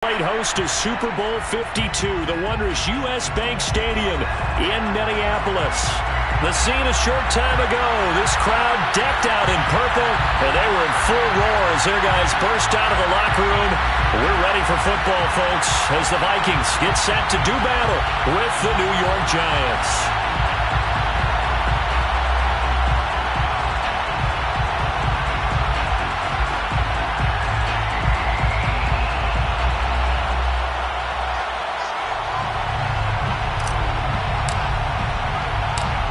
Host to Super Bowl 52, the wondrous U.S. Bank Stadium in Minneapolis. The scene a short time ago, this crowd decked out in purple, and they were in full roar as their guys burst out of the locker room. We're ready for football, folks, as the Vikings get set to do battle with the New York Giants.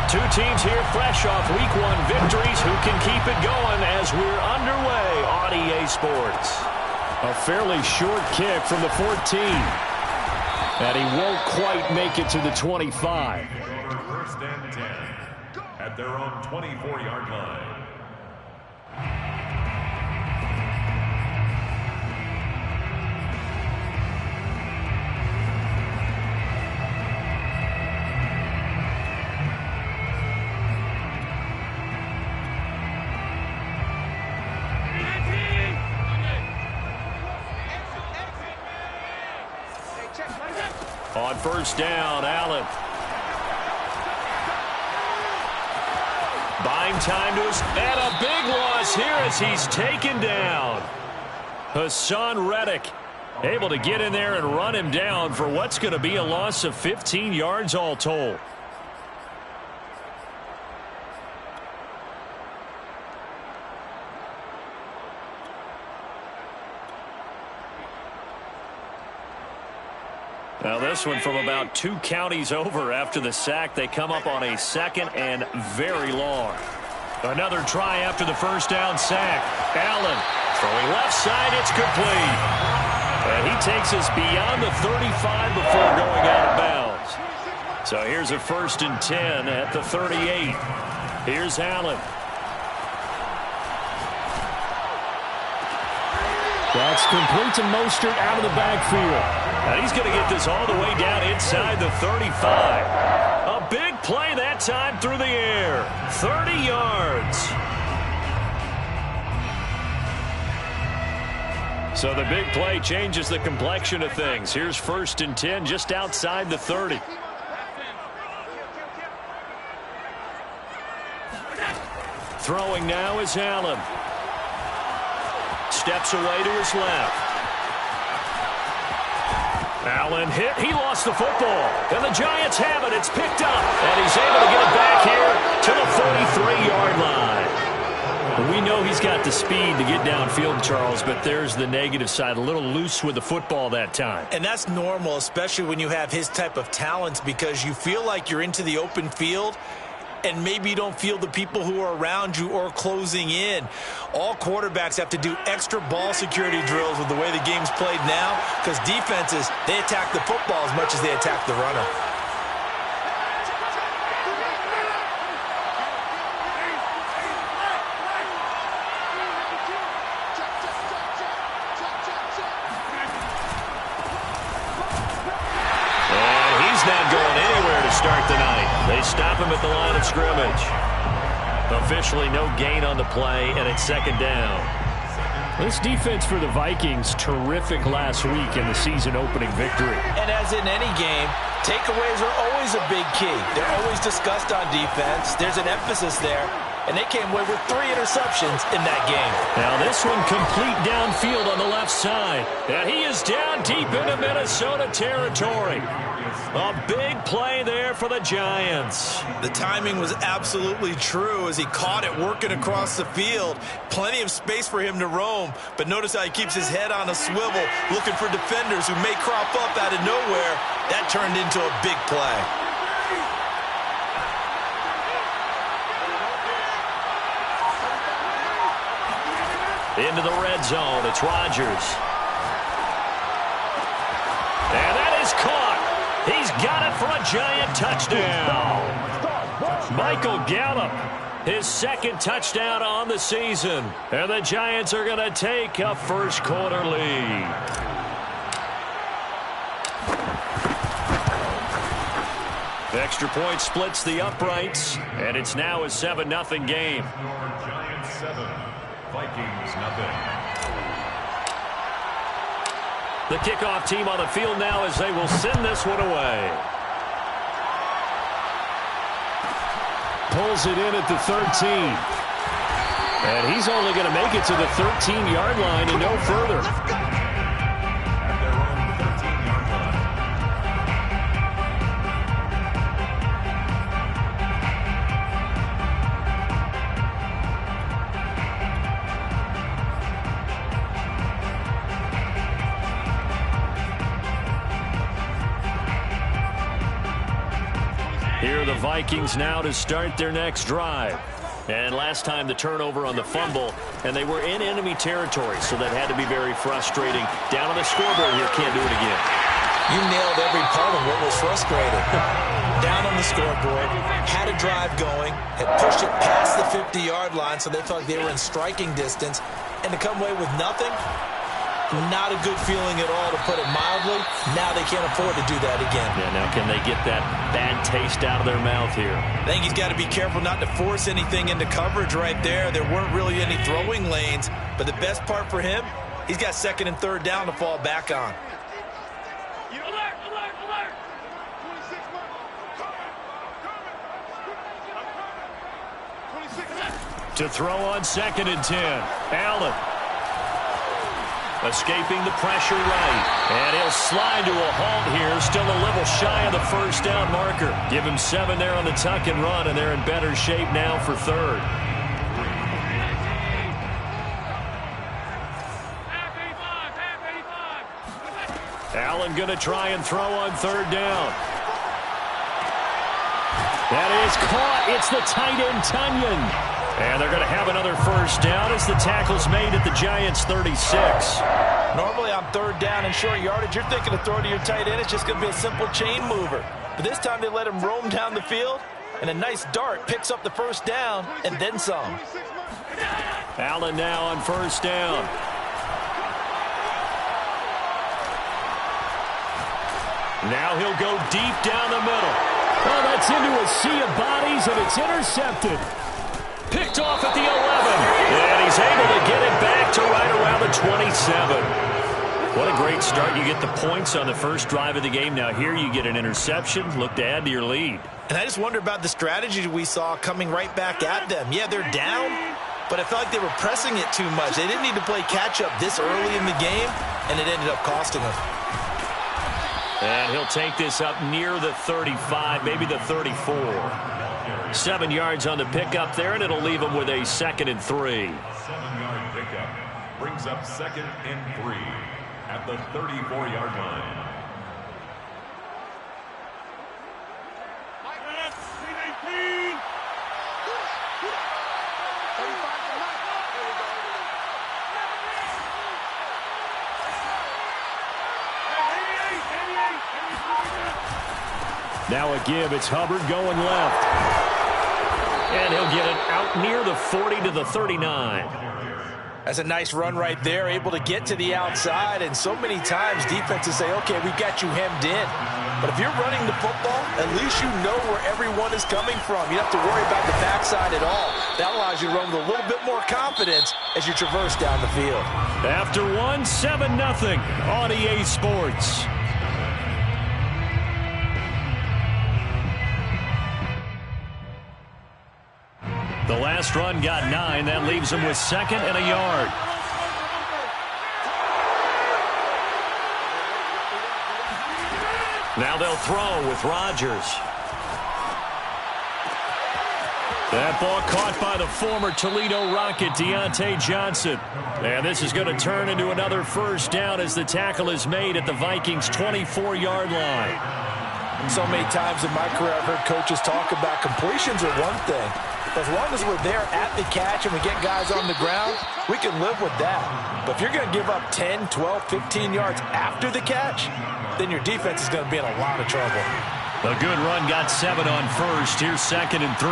Two teams here fresh off Week 1 victories who can keep it going as we're underway on EA Sports. A fairly short kick from the 14. And he won't quite make it to the 25. First and 10 at their own 24-yard line. On first down, Allen. Buying time to us. And a big loss here as he's taken down. Hassan Reddick able to get in there and run him down for what's going to be a loss of 15 yards all told. Now this one from about 2 counties over after the sack. They come up on a second and very long. Another try after the first down sack. Allen throwing left side. It's complete. And he takes us beyond the 35 before going out of bounds. So here's a first and 10 at the 38. Here's Allen. That's complete to Mostert out of the backfield. And he's going to get this all the way down inside the 35. A big play that time through the air. 30 yards. So the big play changes the complexion of things. Here's first and 10 just outside the 30. Throwing now is Allen. Steps away to his left. Allen hit. He lost the football. And the Giants have it. It's picked up. And he's able to get it back here to the 43-yard line. We know he's got the speed to get downfield, Charles, but there's the negative side. A little loose with the football that time. And that's normal, especially when you have his type of talents, because you feel like you're into the open field and maybe you don't feel the people who are around you or closing in. All quarterbacks have to do extra ball security drills with the way the game's played now, because defenses, they attack the football as much as they attack the runner. And he's not going anywhere to start the night. They stop him at the line of scrimmage. Officially no gain on the play, and it's second down. This defense for the Vikings, terrific last week in the season-opening victory. And as in any game, takeaways are always a big key. They're always discussed on defense. There's an emphasis there, and they came away with 3 interceptions in that game. Now this one complete downfield on the left side. And he is down deep into Minnesota territory. A big play there for the Giants. The timing was absolutely true as he caught it working across the field. Plenty of space for him to roam, but notice how he keeps his head on a swivel, looking for defenders who may crop up out of nowhere. That turned into a big play. Into the red zone, it's Rodgers. And that is caught. He's got it for a Giant touchdown. Michael Gallup, his second touchdown on the season. And the Giants are going to take a first-quarter lead. Extra point splits the uprights, and it's now a 7-0 game. Giants 7, Vikings nothing. The kickoff team on the field now as they will send this one away. Pulls it in at the 13. And he's only going to make it to the 13-yard line and no further. Here are the Vikings now to start their next drive. And last time the turnover on the fumble, and they were in enemy territory, so that had to be very frustrating. Down on the scoreboard here, can't do it again. You nailed every part of what was frustrating. Down on the scoreboard, had a drive going, had pushed it past the 50-yard line, so they felt like they were in striking distance, and to come away with nothing, not a good feeling at all, to put it mildly. Now they can't afford to do that again. Yeah, now can they get that bad taste out of their mouth here? I think he's got to be careful not to force anything into coverage right there. There weren't really any throwing lanes, but the best part for him, he's got second and third down to fall back on. To throw on 2nd and 10. Allen. Escaping the pressure right. And he'll slide to a halt here. Still a little shy of the first down marker. Give him 7 there on the tuck and run, and they're in better shape now for third. Allen going to try and throw on 3rd down. That is caught. It's the tight end, Tunyon. And they're going to have another first down as the tackle's made at the Giants' 36. Normally on 3rd down and short yardage, you're thinking to throw to your tight end. It's just going to be a simple chain mover. But this time they let him roam down the field, and a nice dart picks up the first down and then some. Allen now on 1st down. Now he'll go deep down the middle. Oh, that's into a sea of bodies, and it's intercepted. Picked off at the 11. And he's able to get it back to right around the 27. What a great start. You get the points on the first drive of the game. Now here you get an interception. Look to add to your lead. And I just wonder about the strategy we saw coming right back at them. Yeah, they're down, but I felt like they were pressing it too much. They didn't need to play catch-up this early in the game, and it ended up costing them. And he'll take this up near the 35, maybe the 34. 7 yards on the pickup there, and it'll leave him with a 2nd and 3. 7-yard pickup brings up 2nd and 3 at the 34-yard line. Now a give. It's Hubbard going left. And he'll get it out near the 40 to the 39. That's a nice run right there, able to get to the outside. And so many times defenses say, okay, we've got you hemmed in. But if you're running the football, at least you know where everyone is coming from. You don't have to worry about the backside at all. That allows you to run with a little bit more confidence as you traverse down the field. After 7-0 on EA Sports. The last run got 9. That leaves him with 2nd and a yard. Now they'll throw with Rodgers. That ball caught by the former Toledo Rocket, Deontay Johnson. And this is going to turn into another first down as the tackle is made at the Vikings' 24-yard line. So many times in my career I've heard coaches talk about completions are one thing. As long as we're there at the catch and we get guys on the ground, we can live with that. But if you're going to give up 10, 12, 15 yards after the catch, then your defense is going to be in a lot of trouble. A good run got 7 on first. Here's 2nd and 3.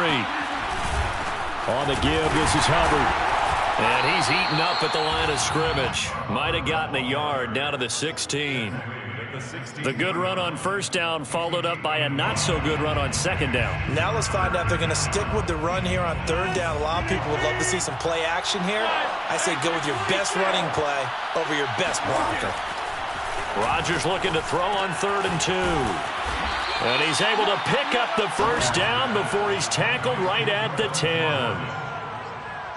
On the give, this is Hubbard. And he's eaten up at the line of scrimmage. Might have gotten a yard down to the 16. The good run on first down followed up by a not-so-good run on 2nd down. Now let's find out if they're going to stick with the run here on 3rd down. A lot of people would love to see some play action here. I say go with your best running play over your best blocker. Rodgers looking to throw on 3rd and 2. And he's able to pick up the first down before he's tackled right at the 10.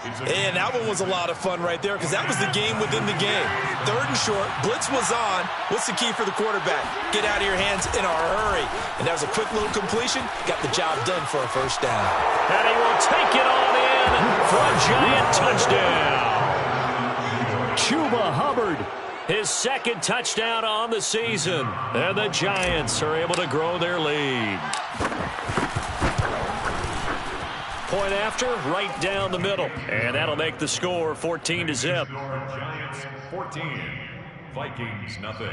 And that one was a lot of fun right there because that was the game within the game. 3rd and short, blitz was on. What's the key for the quarterback? Get out of your hands in a hurry. And that was a quick little completion. Got the job done for a first down. And he will take it on in for a giant touchdown. Chuba Hubbard, his 2nd touchdown on the season. And the Giants are able to grow their lead. Point after, right down the middle. And that'll make the score 14-0. Giants 14, Vikings nothing.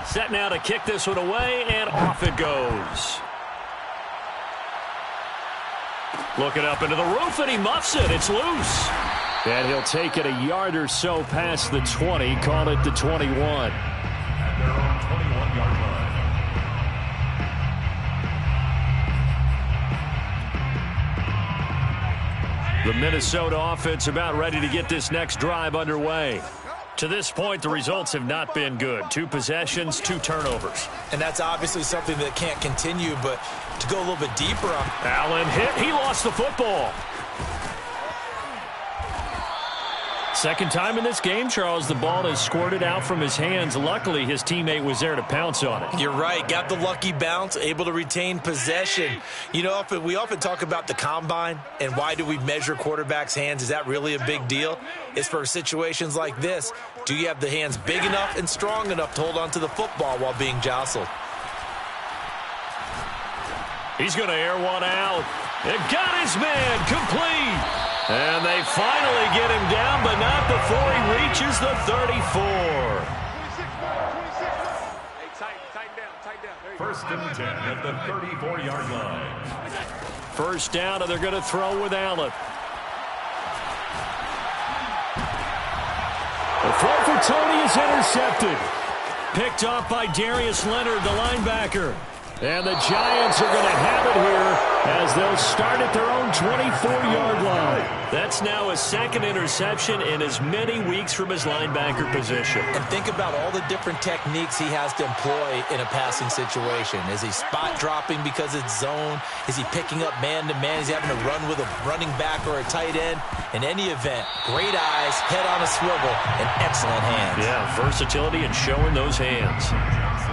Set now to kick this one away, and off it goes. Looking up into the roof, and he muffs it. It's loose. And he'll take it a yard or so past the 20, call it the 21. At their own 21-yard line. The Minnesota offense about ready to get this next drive underway. To this point, the results have not been good. 2 possessions, 2 turnovers. And that's obviously something that can't continue, but to go a little bit deeper on. Allen hit. He lost the football. Second time in this game, Charles, the ball has squirted out from his hands. Luckily, his teammate was there to pounce on it. You're right. Got the lucky bounce, able to retain possession. You know, we often talk about the combine and why do we measure quarterbacks' hands. Is that really a big deal? It's for situations like this. Do you have the hands big enough and strong enough to hold on to the football while being jostled? He's going to air one out. It got his man complete. And they finally get him down, but not before he reaches the 34. First and 10 at the 34-yard line. First down, and they're going to throw with Allen. The throw for Tony is intercepted. Picked off by Darius Leonard, the linebacker. And the Giants are going to have it here as they'll start at their own 24-yard line. That's now his 2nd interception in as many weeks from his linebacker position. And think about all the different techniques he has to employ in a passing situation. Is he spot dropping because it's zone? Is he picking up man-to-man? Is he having to run with a running back or a tight end? In any event, great eyes, head on a swivel, and excellent hands. Yeah, versatility and showing those hands.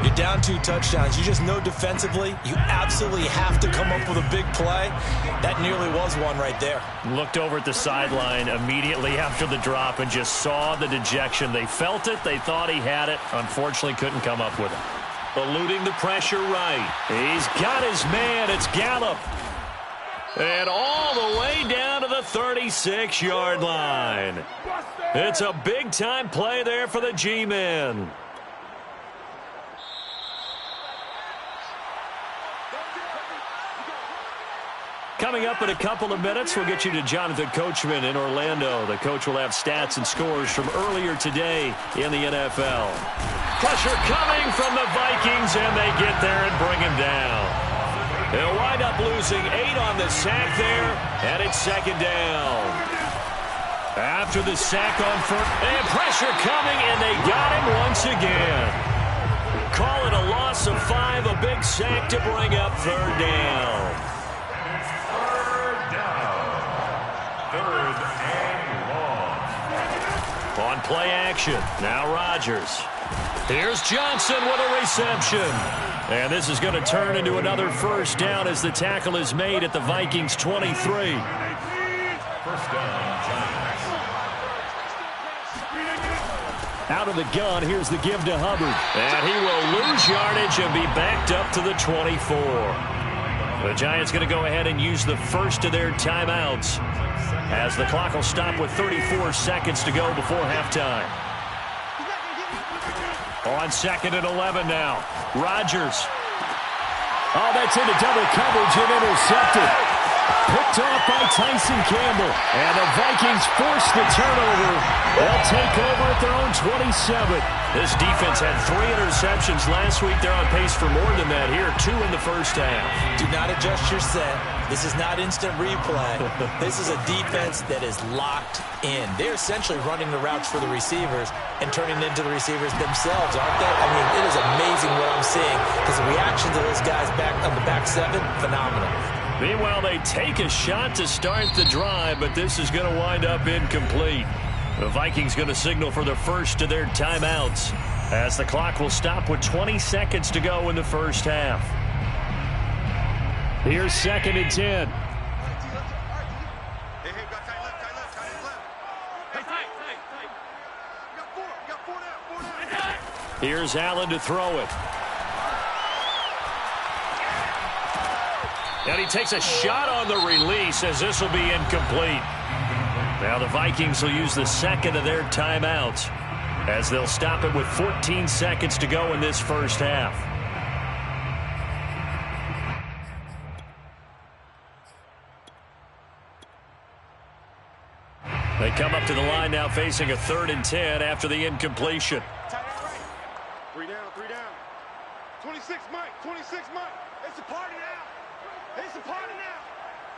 You're down 2 touchdowns. You just know defensively you absolutely have to come up with a big play. That nearly was one right there. Looked over at the sideline immediately after the drop and just saw the dejection. They felt it. They thought he had it. Unfortunately, couldn't come up with it. Eluding the pressure right. He's got his man. It's Gallup. And all the way down to the 36-yard line. It's a big-time play there for the G-men. Coming up in a couple of minutes, we'll get you to Jonathan Coachman in Orlando. The coach will have stats and scores from earlier today in the NFL. Pressure coming from the Vikings, and they get there and bring him down. They'll wind up losing 8 on the sack there, and it's 2nd down. After the sack on first, and pressure coming, and they got him once again. Call it a loss of 5, a big sack to bring up 3rd down. On play action, now Rodgers. Here's Johnson with a reception. And this is going to turn into another first down as the tackle is made at the Vikings 23. First down, Giants. Out of the gun, here's the give to Hubbard. And he will lose yardage and be backed up to the 24. The Giants going to go ahead and use the first of their timeouts as the clock will stop with 34 seconds to go before halftime. On 2nd and 11 now. Rodgers. Oh, that's into double coverage and intercepted. Picked off by Tyson Campbell. And the Vikings force the turnover. They'll take over at their own 27. This defense had 3 interceptions last week. They're on pace for more than that here. 2 in the first half. Do not adjust your set. This is not instant replay. This is a defense that is locked in. They're essentially running the routes for the receivers and turning it into the receivers themselves, aren't they? I mean, it is amazing what I'm seeing because the reaction to those guys back on the back 7, phenomenal. Meanwhile, they take a shot to start the drive, but this is going to wind up incomplete. The Vikings going to signal for the first of their timeouts as the clock will stop with 20 seconds to go in the first half. Here's 2nd and 10. Here's Allen to throw it. And he takes a shot on the release as this will be incomplete. Now the Vikings will use the 2nd of their timeouts as they'll stop it with 14 seconds to go in this first half. They come up to the line now facing a 3rd and 10 after the incompletion. 3 down, 3 down. 26, Mike, 26, Mike. It's a party now. It's a party now.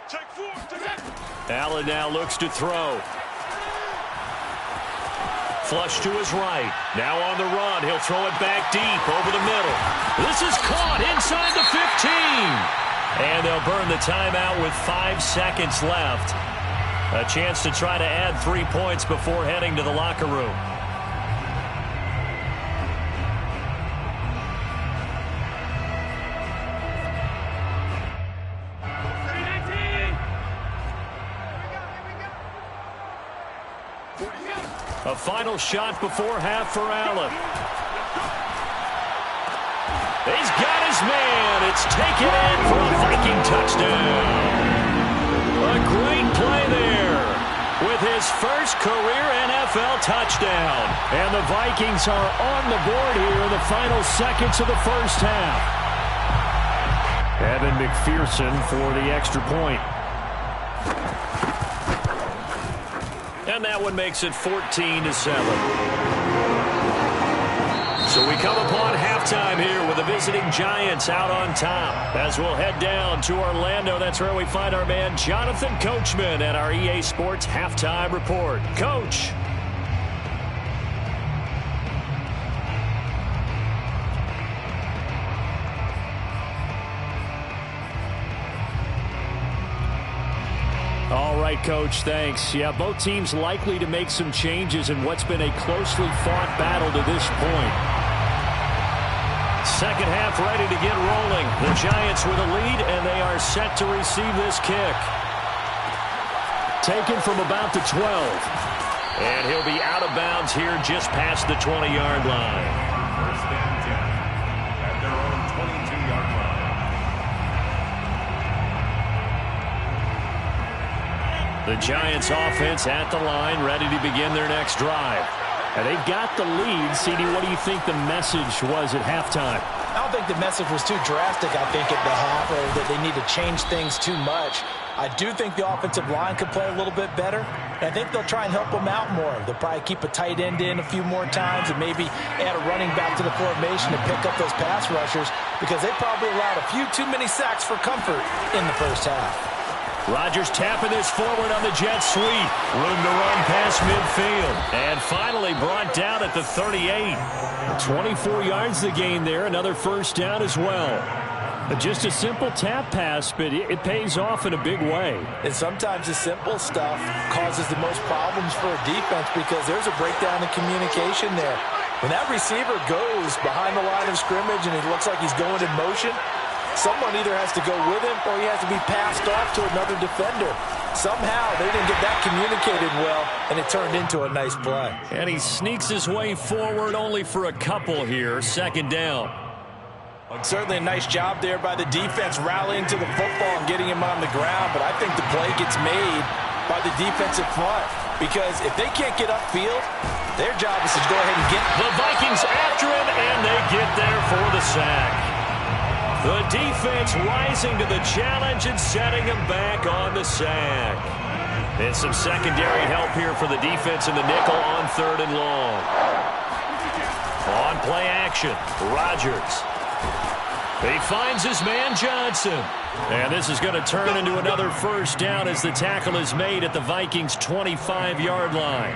Take 4, take it. Allen now looks to throw. Flush to his right. Now on the run. He'll throw it back deep over the middle. This is caught inside the 15. And they'll burn the timeout with 5 seconds left. A chance to try to add 3 points before heading to the locker room. A final shot before half for Allen. He's got his man. It's taken in for a Viking touchdown. A great play there with his first career NFL touchdown. And the Vikings are on the board here in the final seconds of the first half. Evan McPherson for the extra point. And that one makes it 14-7. So we come upon halftime here with the visiting Giants out on top. As we'll head down to Orlando, that's where we find our man Jonathan Coachman at our EA Sports Halftime Report. Coach. All right, Coach, thanks. Yeah, both teams likely to make some changes in what's been a closely fought battle to this point. Second half ready to get rolling. The Giants with a lead, and they are set to receive this kick. Taken from about the 12. And he'll be out of bounds here just past the 20-yard line. First and 10 at their own 22-yard line. The Giants offense at the line, ready to begin their next drive. And they've got the lead. CD, what do you think the message was at halftime? I don't think the message was too drastic, I think, at the half, or that they need to change things too much. I do think the offensive line could play a little bit better. And I think they'll try and help them out more. They'll probably keep a tight end in a few more times and maybe add a running back to the formation to pick up those pass rushers because they probably allowed a few too many sacks for comfort in the first half. Rodgers tapping this forward on the jet sweep. Room to run past midfield. And finally brought down at the 38. 24 yards the gain there. Another first down as well. Just a simple tap pass, but it pays off in a big way. And sometimes the simple stuff causes the most problems for a defense because there's a breakdown in communication there. When that receiver goes behind the line of scrimmage and it looks like he's going in motion, someone either has to go with him or he has to be passed off to another defender. Somehow they didn't get that communicated well, and it turned into a nice play. And he sneaks his way forward only for a couple here. Second down. Certainly a nice job there by the defense rallying to the football and getting him on the ground, but I think the play gets made by the defensive front because if they can't get upfield, their job is to go ahead and get the Vikings after him, and they get there for the sack. The defense rising to the challenge and setting him back on the sack. And some secondary help here for the defense in the nickel on 3rd and long. On play action, Rodgers. He finds his man Johnson. And this is going to turn into another first down as the tackle is made at the Vikings' 25-yard line.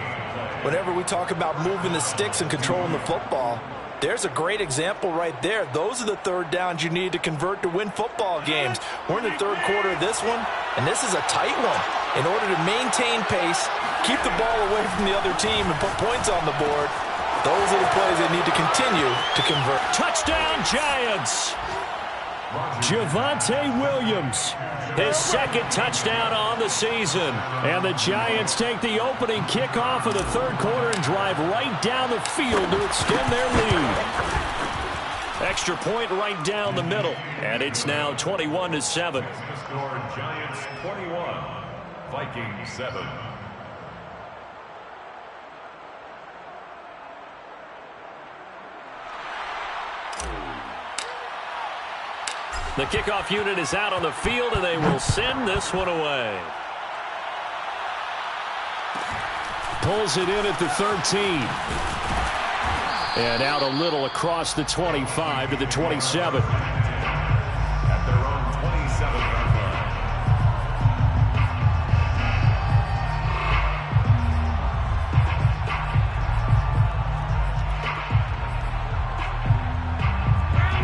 Whenever we talk about moving the sticks and controlling the football, there's a great example right there. Those are the third downs you need to convert to win football games. We're in the third quarter of this one, and this is a tight one. In order to maintain pace, keep the ball away from the other team, and put points on the board, those are the plays they need to continue to convert. Touchdown, Giants! Javonte Williams, his second touchdown on the season. And the Giants take the opening kickoff of the third quarter and drive right down the field to extend their lead. Extra point right down the middle, and it's now 21-7. Score Giants 21, Vikings 7. The kickoff unit is out on the field, and they will send this one away. Pulls it in at the 13. And out a little across the 25 to the 27. At their own 27-yard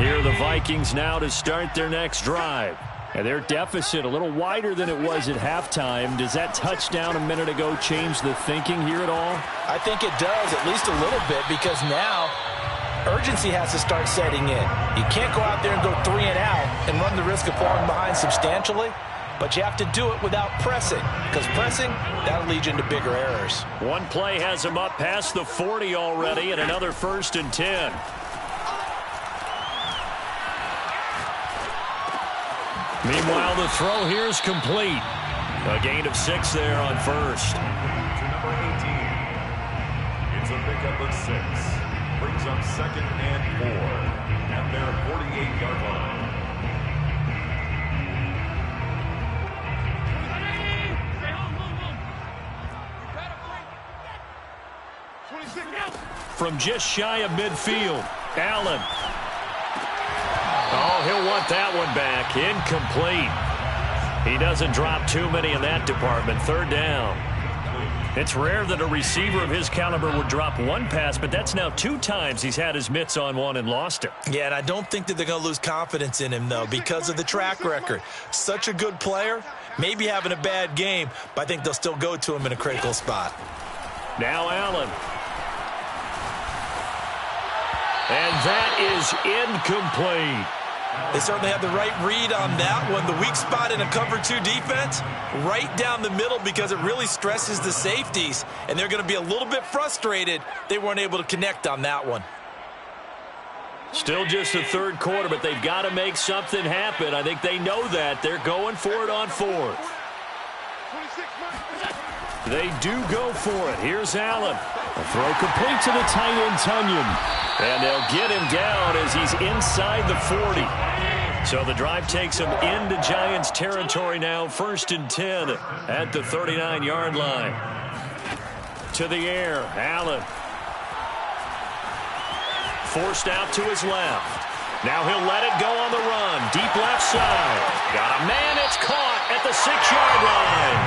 Here are the Vikings now to start their next drive. And their deficit a little wider than it was at halftime. Does that touchdown a minute ago change the thinking here at all? I think it does, at least a little bit, because now urgency has to start setting in. You can't go out there and go 3 and out and run the risk of falling behind substantially, but you have to do it without pressing, because pressing, that'll lead you into bigger errors. One play has him up past the 40 already, and another 1st and 10. Meanwhile, the throw here is complete. A gain of 6 there on first. To number 18. It's a pickup of 6. Brings up 2nd and 4 at their 48-yard line. From just shy of midfield, Allen. Oh, he'll want that one back. Incomplete. He doesn't drop too many in that department. 3rd down. It's rare that a receiver of his caliber would drop one pass, but that's now 2 times he's had his mitts on one and lost it. Yeah, and I don't think that they're going to lose confidence in him, though, because of the track record. Such a good player, maybe having a bad game, but I think they'll still go to him in a critical spot. Now Allen. And that is incomplete. They certainly had the right read on that one. The weak spot in a cover 2 defense, right down the middle, because it really stresses the safeties, and they're going to be a little bit frustrated they weren't able to connect on that one. Still just the third quarter, but they've got to make something happen. I think they know that. They're going for it on 4th. They do go for it. Here's Allen. A throw complete to the tight end, Tunyon. And they'll get him down as he's inside the 40. So the drive takes him into Giants territory now. 1st and 10 at the 39-yard line. To the air, Allen. Forced out to his left. Now he'll let it go on the run. Deep left side. Got a man. It's caught at the 6-yard line.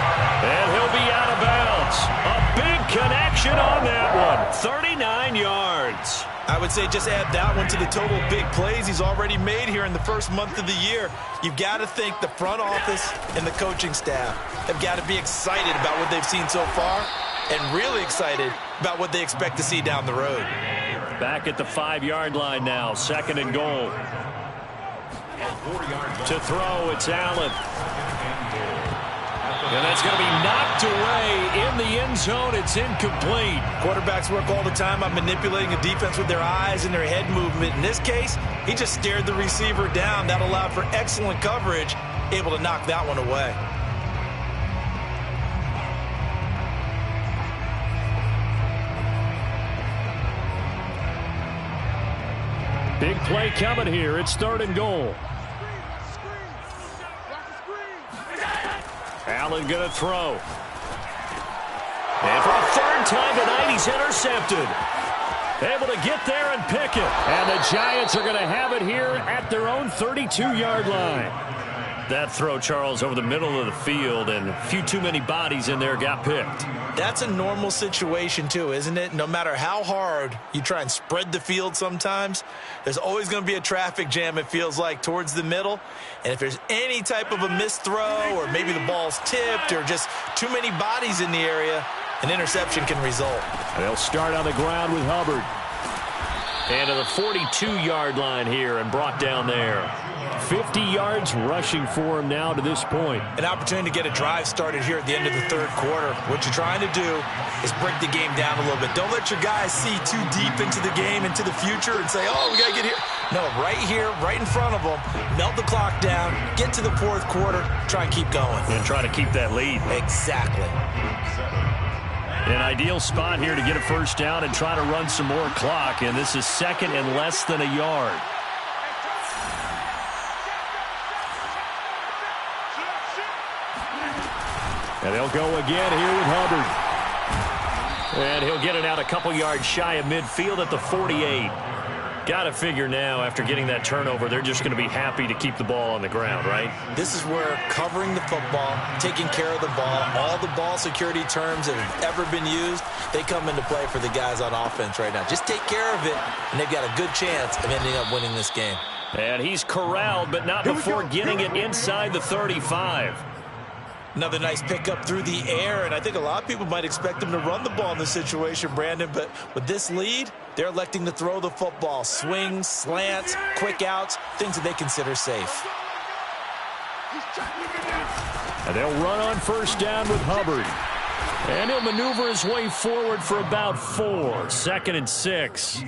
And he'll be out of bounds. A big connection on that one. 39 yards. I would say just add that one to the total big plays he's already made here in the first month of the year. You've got to think the front office and the coaching staff have got to be excited about what they've seen so far and really excited about what they expect to see down the road. Back at the 5-yard line now. 2nd and goal. To throw, it's Allen. And that's going to be knocked away in the end zone. It's incomplete. Quarterbacks work all the time on manipulating a defense with their eyes and their head movement. In this case, he just stared the receiver down. That allowed for excellent coverage, able to knock that one away. Big play coming here. It's 3rd and goal. Allen going to throw. And for a third time tonight, he's intercepted. Able to get there and pick it. And the Giants are going to have it here at their own 32-yard line. That throw, Charles, over the middle of the field, and a few too many bodies in there got picked. That's a normal situation, too, isn't it? No matter how hard you try and spread the field sometimes, there's always going to be a traffic jam, it feels like, towards the middle. And if there's any type of a missed throw or maybe the ball's tipped or just too many bodies in the area, an interception can result. They'll start on the ground with Hubbard. And to the 42-yard line here and brought down there. 50 yards rushing for him now to this point. An opportunity to get a drive started here at the end of the third quarter. What you're trying to do is break the game down a little bit. Don't let your guys see too deep into the game, into the future, and say, oh, we got to get here. No, right here, right in front of them, melt the clock down, get to the fourth quarter, try and keep going. And try to keep that lead. Exactly. An ideal spot here to get a first down and try to run some more clock, and this is second and less than a yard. And they'll go again here with Hubbard. And he'll get it out a couple yards shy of midfield at the 48. Got to figure now, after getting that turnover, they're just going to be happy to keep the ball on the ground, right? This is where covering the football, taking care of the ball, all the ball security terms that have ever been used, they come into play for the guys on offense right now. Just take care of it, and they've got a good chance of ending up winning this game. And he's corralled, but not before getting it inside the 35. Another nice pickup through the air, and I think a lot of people might expect him to run the ball in this situation, Brandon, but with this lead, they're electing to throw the football. Swings, slants, quick outs, things that they consider safe. And they'll run on first down with Hubbard. And he'll maneuver his way forward for about 4. Second and 6.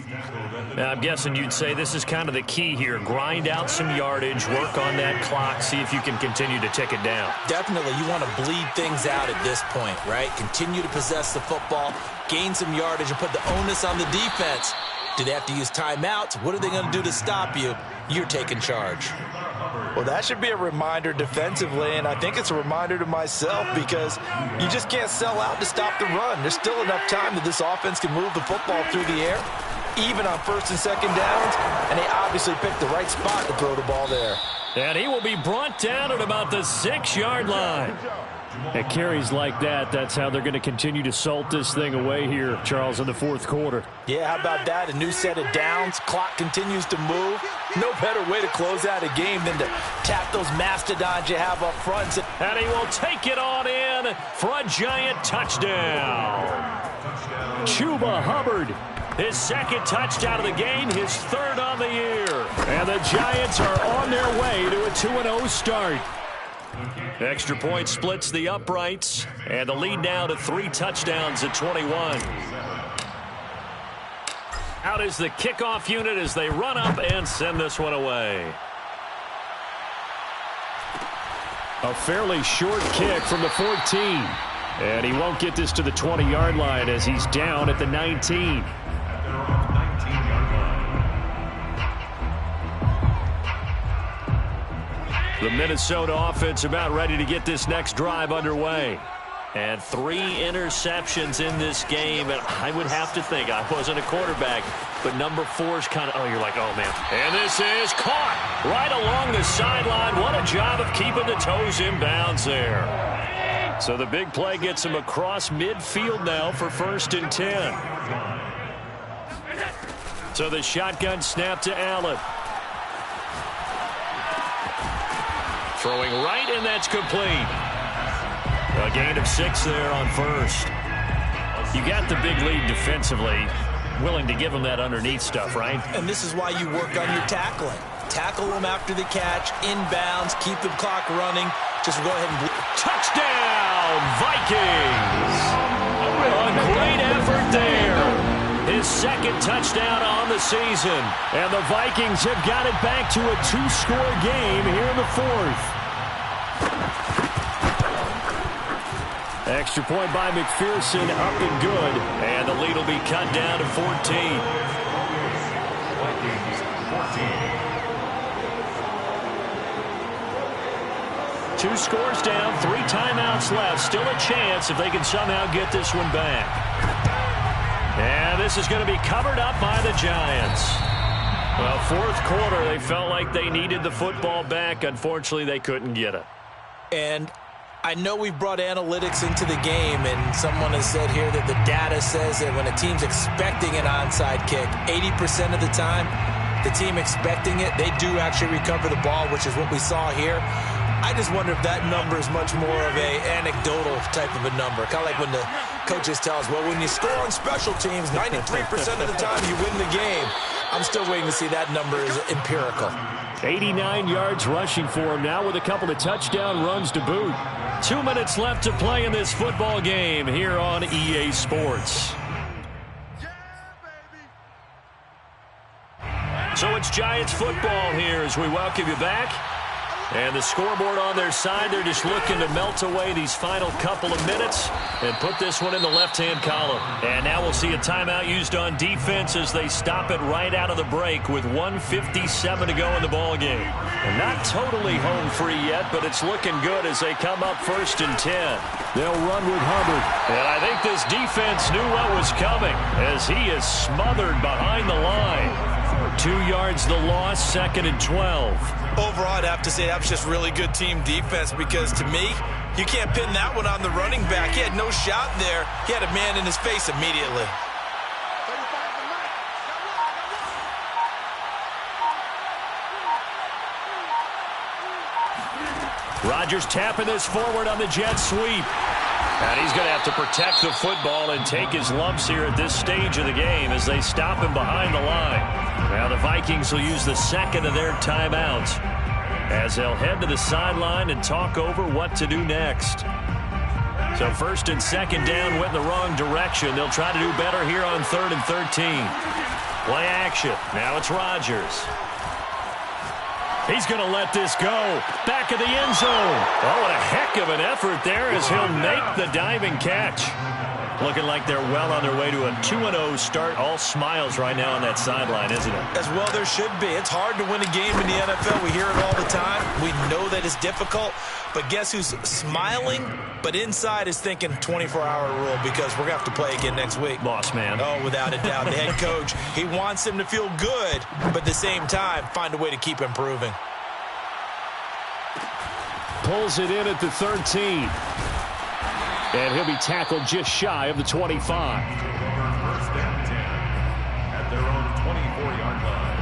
Now, I'm guessing you'd say this is kind of the key here. Grind out some yardage, work on that clock, see if you can continue to tick it down. Definitely. You want to bleed things out at this point, right? Continue to possess the football, gain some yardage, and put the onus on the defense. Do they have to use timeouts? What are they going to do to stop you? You're taking charge. Well, that should be a reminder defensively, and I think it's a reminder to myself because you just can't sell out to stop the run. There's still enough time that this offense can move the football through the air, even on first and second downs, and they obviously picked the right spot to throw the ball there. And he will be brought down at about the 6-yard line. At carries like that, that's how they're going to continue to salt this thing away here, Charles, in the fourth quarter. Yeah, how about that? A new set of downs. Clock continues to move. No better way to close out a game than to tap those mastodons you have up front. And he will take it on in for a giant touchdown. Chuba Hubbard, his second touchdown of the game, his third on the year. And the Giants are on their way to a 2-0 start. Extra point splits the uprights, and the lead now to 3 touchdowns at 21. Out is the kickoff unit as they run up and send this one away. A fairly short kick from the 14. And he won't get this to the 20-yard line as he's down at the 19. The Minnesota offense about ready to get this next drive underway. And 3 interceptions in this game. And I would have to think, I wasn't a quarterback, but number 4 is kind of, oh, you're like, oh, man. And this is caught right along the sideline. What a job of keeping the toes in bounds there. So the big play gets him across midfield now for 1st and 10. So the shotgun snap to Allen. Throwing right, and that's complete. A gain of 6 there on first. You got the big lead defensively. Willing to give them that underneath stuff, right? And this is why you work on your tackling. Tackle them after the catch, inbounds, keep the clock running. Just go ahead and... Touchdown, Vikings! A great effort there. His second touchdown on the season. And the Vikings have got it back to a 2-score game here in the 4th. Extra point by McPherson, up and good. And the lead will be cut down to 14. Vikings 14. 2 scores down, 3 timeouts left. Still a chance if they can somehow get this one back. And this is going to be covered up by the Giants. Well, 4th quarter, they felt like they needed the football back. Unfortunately, they couldn't get it. And I know we've brought analytics into the game, and someone has said here that the data says that when a team's expecting an onside kick, 80% of the time, the team expecting it, they do actually recover the ball, which is what we saw here. I just wonder if that number is much more of a anecdotal type of a number. Kind of like when the coaches tell us, well, when you score on special teams, 93% of the time you win the game. I'm still waiting to see that number is empirical. 89 yards rushing for him now with a couple of touchdown runs to boot. 2 minutes left to play in this football game here on EA Sports. So it's Giants football here as we welcome you back. And the scoreboard on their side, they're just looking to melt away these final couple of minutes and put this one in the left-hand column. And now we'll see a timeout used on defense as they stop it right out of the break with 1:57 to go in the ballgame. And not totally home free yet, but it's looking good as they come up 1st and 10. They'll run with Hubbard. And I think this defense knew what was coming as he is smothered behind the line. 2 yards the loss, 2nd and 12. Overall, I'd have to say that was just really good team defense because, to me, you can't pin that one on the running back. He had no shot there. He had a man in his face immediately. Rodgers tapping this forward on the jet sweep. And he's going to have to protect the football and take his lumps here at this stage of the game as they stop him behind the line. Now the Vikings will use the 2nd of their timeouts as they'll head to the sideline and talk over what to do next. So 1st and 2nd down went in the wrong direction. They'll try to do better here on 3rd and 13. Play action. Now it's Rodgers. He's going to let this go. Back of the end zone. Oh, what a heck of an effort there as he'll make the diving catch. Looking like they're well on their way to a 2-0 start. All smiles right now on that sideline, isn't it? As well there should be. It's hard to win a game in the NFL. We hear it all the time. We know that it's difficult. But guess who's smiling? But inside is thinking 24-hour rule because we're going to have to play again next week. Boss man. Oh, without a doubt. The head coach, he wants them to feel good, but at the same time, find a way to keep improving. Pulls it in at the 13. And he'll be tackled just shy of the 25. 1st and 10 at their own 24-yard line.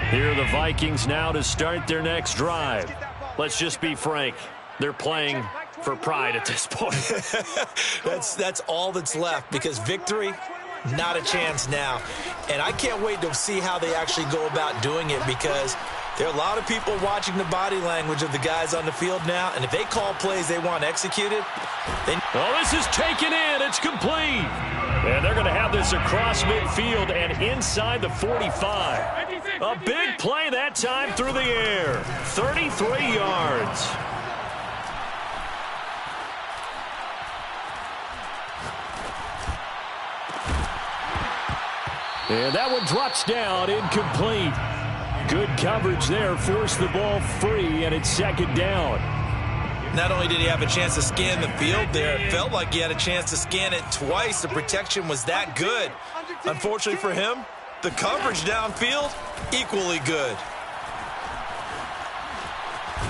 Here are the Vikings now to start their next drive. Let's just be frank. They're playing for pride at this point. That's all that's left because victory, not a chance now. And I can't wait to see how they actually go about doing it because there are a lot of people watching the body language of the guys on the field now. And if they call plays they want executed, then... Oh, this is taken in. It's complete. And they're going to have this across midfield and inside the 45. A big play that time through the air. 33 yards. And that one drops down, incomplete. Good coverage there, forced the ball free, and it's 2nd down. Not only did he have a chance to scan the field there, it felt like he had a chance to scan it twice. The protection was that good. Unfortunately for him, the coverage downfield, equally good.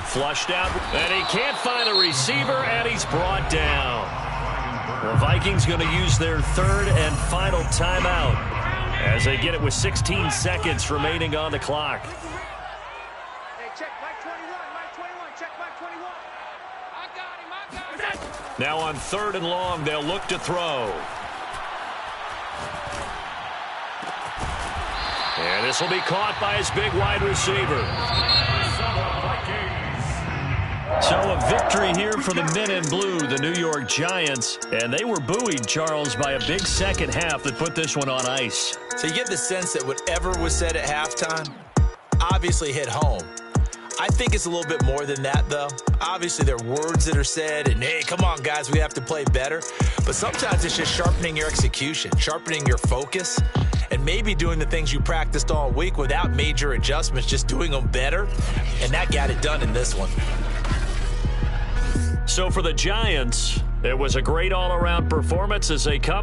Flushed out, and he can't find a receiver, and he's brought down. The Vikings going to use their 3rd and final timeout as they get it with 16 seconds remaining on the clock. Hey, check Mike 21, Mike 21, check Mike 21. I got him. Now on 3rd and long, they'll look to throw. And this will be caught by his big wide receiver. So a victory here for the men in blue, the New York Giants. And they were buoyed, Charles, by a big second half that put this one on ice. So you get the sense that whatever was said at halftime obviously hit home. I think it's a little bit more than that, though. Obviously, there are words that are said, and, hey, come on, guys, we have to play better. But sometimes it's just sharpening your execution, sharpening your focus. and maybe doing the things you practiced all week without major adjustments, just doing them better, and that got it done in this one. So for the Giants, it was a great all-around performance as they come